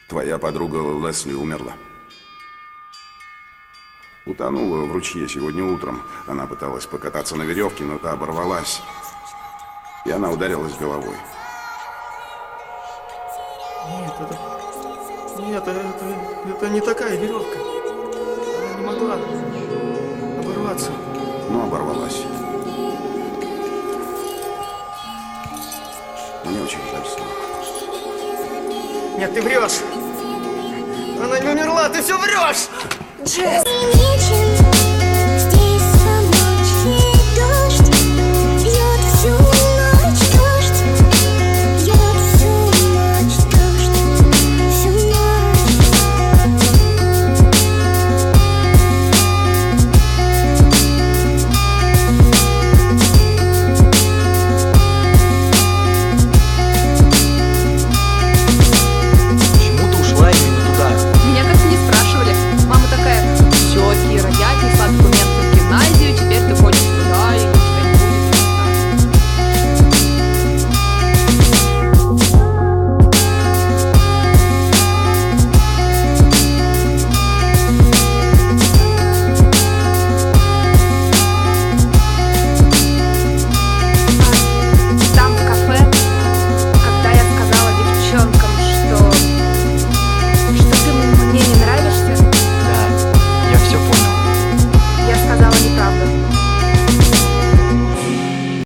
Твоя подруга Лесли умерла. Утонула в ручье сегодня утром. Она пыталась покататься на веревке, но та оборвалась. И она ударилась головой. Нет, это не такая веревка. Она не могла оборваться. Но оборвалась. Мне очень жаль, сынок. Нет, ты врешь. Она не умерла, ты все врешь! Джесс!